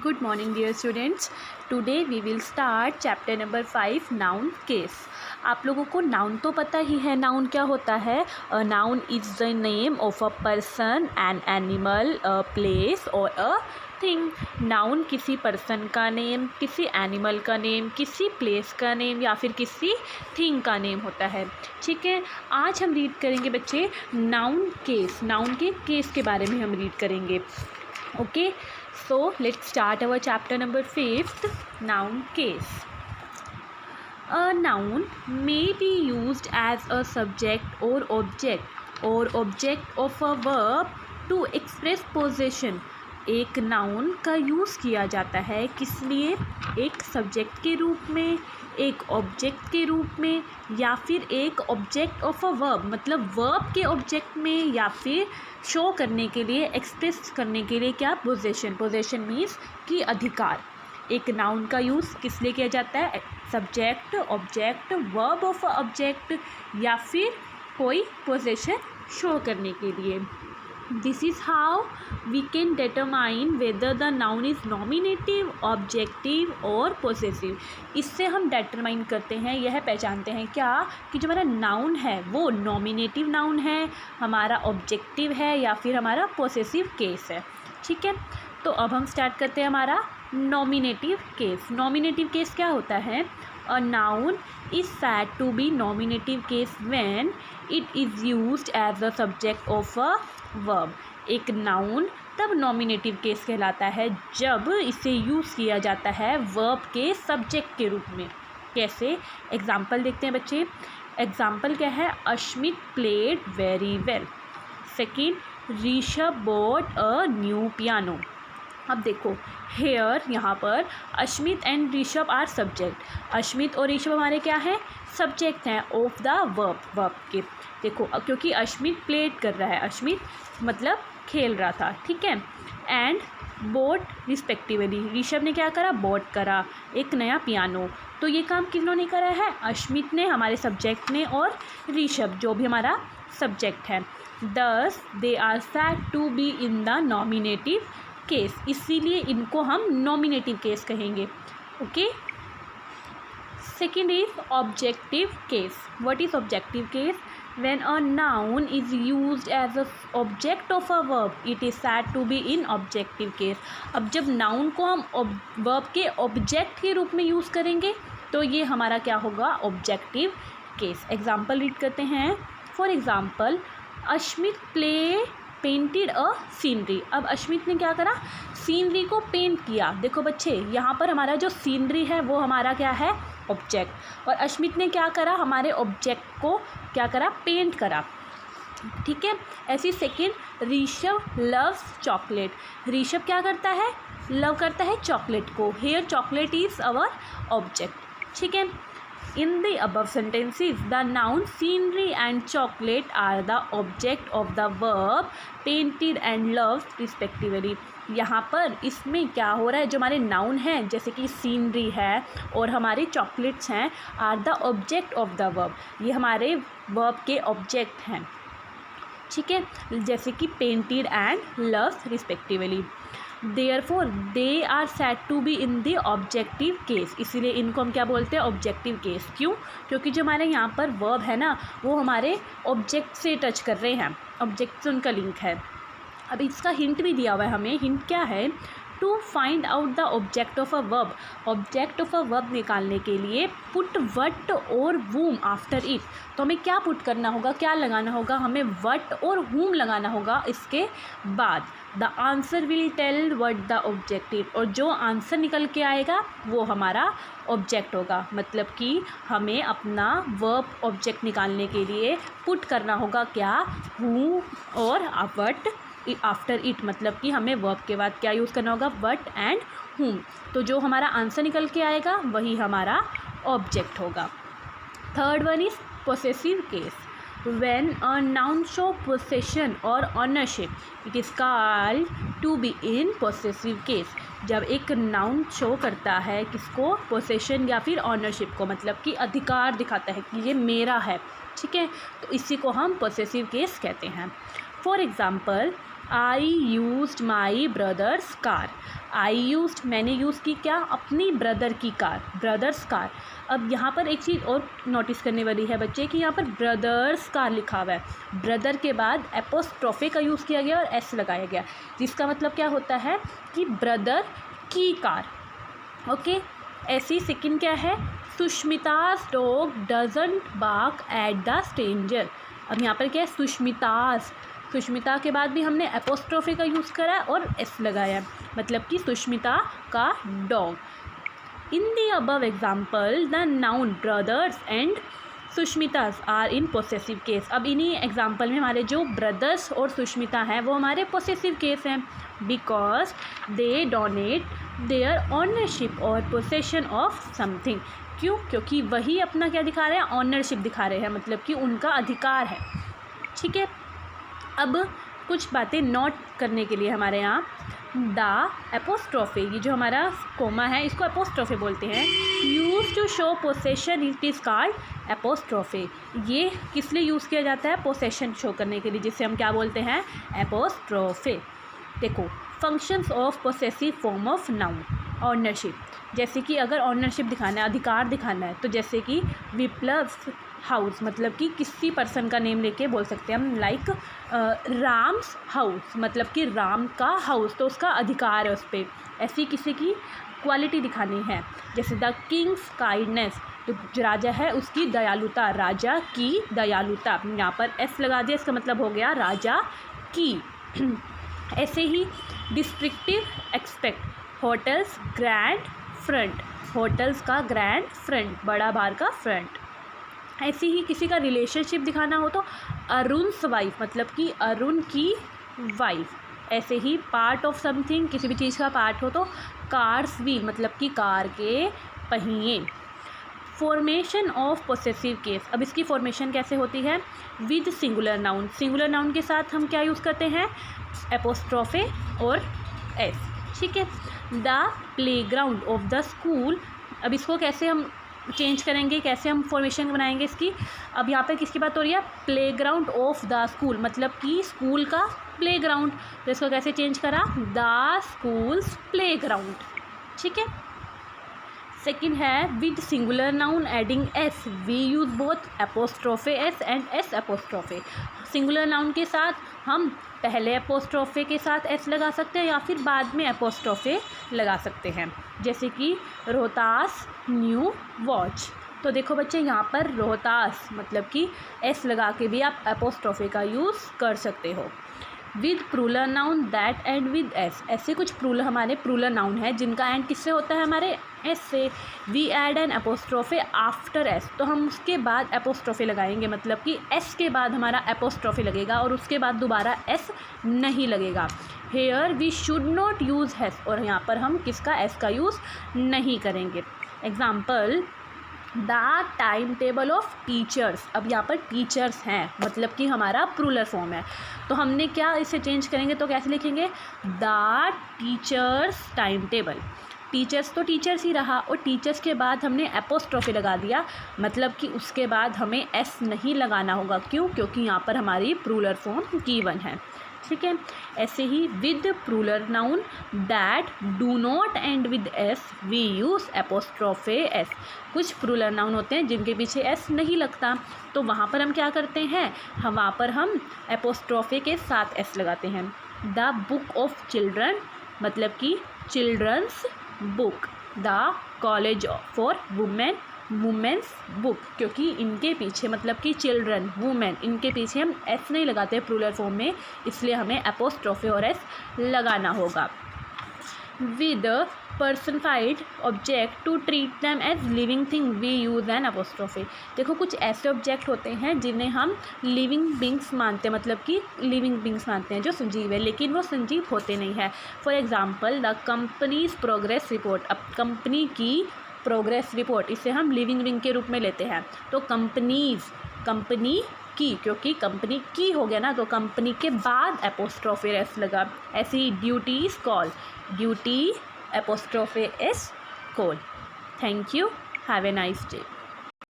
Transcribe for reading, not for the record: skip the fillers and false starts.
Good morning dear students. Today we will start chapter number 5 noun case. आप लोगों को noun तो पता ही है. नाउन क्या होता है? A noun is the name of a person, an animal, a place और अ थिंग. नाउन किसी पर्सन का नेम, किसी एनिमल का नेम, किसी प्लेस का नेम या फिर किसी थिंग का नेम होता है. ठीक है, आज हम रीड करेंगे बच्चे नाउन केस. नाउन के केस के बारे में हम रीड करेंगे. Okay, so let's start our chapter number 5th, noun case. A noun may be used as a subject or object of a verb to express possession. एक noun का use किया जाता है किस लिए? एक सब्जेक्ट के रूप में, एक ऑब्जेक्ट के रूप में या फिर एक ऑब्जेक्ट ऑफ अ वर्ब, मतलब वर्ब के ऑब्जेक्ट में, या फिर शो करने के लिए, एक्सप्रेस करने के लिए क्या? पोजेशन. पोजेशन मीन्स कि अधिकार. एक नाउन का यूज़ किस लिए किया जाता है? Subject, object, verb of object या फिर कोई पोजेशन शो करने के लिए. This is how we can determine whether the noun is nominative, objective और पोसेसिव. इससे हम डिटरमाइन करते हैं, यह पहचानते हैं क्या कि जो हमारा नाउन है वो नॉमिनेटिव नाउन है, हमारा ऑब्जेक्टिव है या फिर हमारा पोसेसिव केस है. ठीक है, तो अब हम स्टार्ट करते हैं हमारा नॉमिनेटिव केस. नॉमिनेटिव केस क्या होता है? अ noun is said to be nominative case when it is used as a subject of a verb. एक नाउन तब नॉमिनेटिव केस कहलाता है जब इसे यूज़ किया जाता है वर्ब के सब्जेक्ट के रूप में. कैसे? एग्जाम्पल देखते हैं बच्चे. एग्जाम्पल क्या है? Ashmit played very well. Second, Rishabh bought a new piano. अब देखो हेयर, यहाँ पर Ashmit and Rishabh are subject. Ashmit और ऋषभ हमारे क्या हैं? सब्जेक्ट हैं ऑफ द वर्ब. वर्ब के देखो, क्योंकि अश्मित प्लेड कर रहा है, अश्मित मतलब खेल रहा था. ठीक है, एंड बोट रिस्पेक्टिवली, ऋषभ ने क्या करा? बॉट करा एक नया पियानो. तो ये काम किन्होंने करा है? अश्मित ने, हमारे सब्जेक्ट ने, और ऋषभ जो भी हमारा सब्जेक्ट है. Thus they are said to be in the nominative case. इसीलिए इनको हम नॉमिनेटिव केस कहेंगे. Okay, second is objective case. What is objective case? When a noun is used as a object of a verb it is said to be in objective case. अब जब noun को हम verb के object के रूप में use करेंगे तो ये हमारा क्या होगा? Objective case. एग्जाम्पल रीड करते हैं. For example, Ashmit painted a scenery. अब अश्मित ने क्या करा? सीनरी को पेंट किया. देखो बच्चे, यहाँ पर हमारा जो सीनरी है वो हमारा क्या है? ऑब्जेक्ट. और अश्मित ने क्या करा? हमारे ऑब्जेक्ट को क्या करा? पेंट करा. ठीक है. ऐसी second, Rishabh loves chocolate. Rishabh क्या करता है? लव करता है चॉकलेट को. Here chocolate is our object. ठीक है. In the above sentences, the noun scenery and chocolate are the object of the verb painted and loved respectively. यहाँ पर इसमें क्या हो रहा है? जो हमारे नाउन हैं जैसे कि सीनरी है और हमारे चॉकलेट्स हैं, are the object of the verb. ये हमारे वर्ब के ऑब्जेक्ट हैं. ठीक है, जैसे कि painted and loved respectively. Therefore they are said to be in the objective case. इसीलिए इनको हम क्या बोलते हैं? Objective case. क्यों? क्योंकि जो हमारे यहाँ पर वर्ब है ना वो हमारे ऑब्जेक्ट से टच कर रहे हैं, ऑब्जेक्ट से उनका लिंक है. अब इसका हिंट भी दिया हुआ है हमें. हिंट क्या है? To find out the object of a verb. Object of a verb निकालने के लिए पुट वट और वूम आफ्टर इट. तो हमें क्या पुट करना होगा? क्या लगाना होगा? हमें वट और वूम लगाना होगा इसके बाद. The answer will tell what the objective. और जो आंसर निकल के आएगा वो हमारा ऑब्जेक्ट होगा. मतलब कि हमें अपना वर्ब ऑब्जेक्ट निकालने के लिए पुट करना होगा क्या? हु और वट आफ्टर इट. मतलब कि हमें वर्ब के बाद क्या यूज़ करना होगा? वट एंड हुम. तो जो हमारा आंसर निकल के आएगा वही हमारा ऑब्जेक्ट होगा. Third one is possessive case. When a noun show possession or ownership, it is called to be in possessive case. जब एक नाउन शो करता है किसको? पोसेशन या फिर ऑनरशिप को, मतलब कि अधिकार दिखाता है कि ये मेरा है. ठीक है, तो इसी को हम पोसेसिव केस कहते हैं. For example, I used my brothers car. I used मैंने यूज़ की क्या, अपनी ब्रदर की कार, ब्रदर्स कार। अब यहाँ पर एक चीज़ और नोटिस करने वाली है बच्चे कि यहाँ पर ब्रदर्स कार लिखा हुआ है, ब्रदर के बाद एपोस्ट्रोफे का यूज़ किया गया और एस लगाया गया, जिसका मतलब क्या होता है कि ब्रदर की कार। ओके, ऐसी सेकंड क्या है, Sushmita's dog doesn't bark at the stranger. अब यहाँ पर क्या है, सुष्मिताज, सुष्मिता के बाद भी हमने एपोस्ट्रोफे का यूज़ करा है और एस लगाया, मतलब कि सुष्मिता का dog. In the above example the noun brothers and Sushmita's are in possessive case. अब इन्हीं एग्जाम्पल में हमारे जो ब्रदर्स और सुष्मिता हैं वो हमारे पोसेसिव केस हैं, because they donate their ownership और पोसेशन ऑफ समथिंग। क्यों, क्योंकि वही अपना क्या दिखा रहे हैं, ऑनरशिप दिखा रहे हैं, मतलब कि उनका अधिकार है। ठीक है, अब कुछ बातें नोट करने के लिए हमारे यहाँ द एपोस्ट्रोफे, ये जो हमारा कोमा है इसको एपोस्ट्रोफे बोलते हैं, use to show possession it is called apostrophe. ये किस लिए यूज़ किया जाता है, पोसेशन शो करने के लिए, जिससे हम क्या बोलते हैं, एपोस्ट्रोफे। देखो, functions of possessive form of noun, ownership, जैसे कि अगर ऑनरशिप दिखाना है, अधिकार दिखाना है, तो जैसे कि विप्लव हाउस, मतलब कि किसी पर्सन का नेम लेके बोल सकते हैं हम, लाइक राम्स हाउस, मतलब कि राम का हाउस, तो उसका अधिकार है उस पर। ऐसी किसी की क्वालिटी दिखानी है, जैसे द किंग्स काइंडनेस, तो जो राजा है उसकी दयालुता, राजा की दयालुता, यहाँ पर एस लगा दिया, इसका मतलब हो गया राजा की। ऐसे ही descriptive expect, hotels grand front, hotels का ग्रैंड फ्रंट, बड़ा बार का फ्रंट। ऐसे ही किसी का रिलेशनशिप दिखाना हो तो अरुण's वाइफ, मतलब कि अरुण की वाइफ। ऐसे ही पार्ट ऑफ समथिंग, किसी भी चीज़ का पार्ट हो तो कार्स व्हील, मतलब कि कार के पहिए। फॉर्मेशन ऑफ पोसेसिव केस, अब इसकी फॉर्मेशन कैसे होती है, with singular noun, singular noun के साथ हम क्या यूज़ करते हैं, एपोस्ट्रोफे और एस। ठीक है, the playground of the school, अब इसको कैसे हम चेंज करेंगे, कैसे हम फॉर्मेशन बनाएंगे इसकी। अब यहाँ पे किसकी बात हो रही है, प्लेग्राउंड ऑफ द स्कूल, मतलब कि स्कूल का प्लेग्राउंड, तो इसको कैसे चेंज करा, द स्कूल्स प्लेग्राउंड। ठीक है, सेकंड है with singular noun ending s, we use both apostrophe s and s apostrophe. Singular noun के साथ हम पहले एपोस्ट्रोफे के साथ एस लगा सकते हैं या फिर बाद में एपोस्ट्रोफे लगा सकते हैं, जैसे कि रोहतास न्यू वॉच। तो देखो बच्चे, यहाँ पर रोहतास मतलब कि एस लगा के भी आप एपोस्ट्रोफे का यूज़ कर सकते हो। With plural noun that and with S, ऐसे कुछ प्रूलर हमारे प्रूलर नाउन है जिनका एंड किससे होता है, हमारे एस से। We add an apostrophe after s, तो हम उसके बाद एपोस्ट्रोफे लगाएंगे, मतलब कि एस के बाद हमारा एपोस्ट्रोफे लगेगा और उसके बाद दोबारा एस नहीं लगेगा। Here we should not use has, और यहाँ पर हम किसका, एस का यूज़ नहीं करेंगे। Example, the time table of teachers, अब यहाँ पर टीचर्स हैं, मतलब कि हमारा प्रूलर फॉर्म है, तो हमने क्या इसे चेंज करेंगे, तो कैसे लिखेंगे, the teachers time table. Teachers तो टीचर्स ही रहा, और टीचर्स के बाद हमने एपोस्ट्रोफे लगा दिया, मतलब कि उसके बाद हमें एस नहीं लगाना होगा। क्यों, क्योंकि यहाँ पर हमारी प्रूलर फॉर्म गिवन है। ठीक है, ऐसे ही with plural noun that do not end with s, we use apostrophe s. कुछ प्रूलर नाउन होते हैं जिनके पीछे एस नहीं लगता, तो वहाँ पर हम क्या करते हैं, वहाँ पर हम एपोस्ट्रोफे के साथ एस लगाते हैं। द बुक ऑफ चिल्ड्रन, मतलब कि children's book. The college for women, women's book, क्योंकि इनके पीछे मतलब कि चिल्ड्रन, वुमेन, इनके पीछे हम एस नहीं लगाते प्लूरल फॉर्म में, इसलिए हमें एपोस्ट्रोफे और एस लगाना होगा। With personified object to treat them as living thing, we use an apostrophe. देखो, कुछ ऐसे ऑब्जेक्ट होते हैं जिन्हें हम लिविंग बींग्स मानते हैं, मतलब कि लिविंग बींग्स मानते हैं जो संजीव है, लेकिन वो संजीव होते नहीं है। For example, the companies progress report, अब कंपनी की प्रोग्रेस रिपोर्ट, इसे हम लिविंग बींग के रूप में लेते हैं। तो कंपनीज, कंपनी की, क्योंकि कंपनी की हो गया ना, तो कंपनी के बाद एपोस्ट्रोफे एस लगा। ऐसी duties call, duty apostrophe s call. Thank you, have a nice day.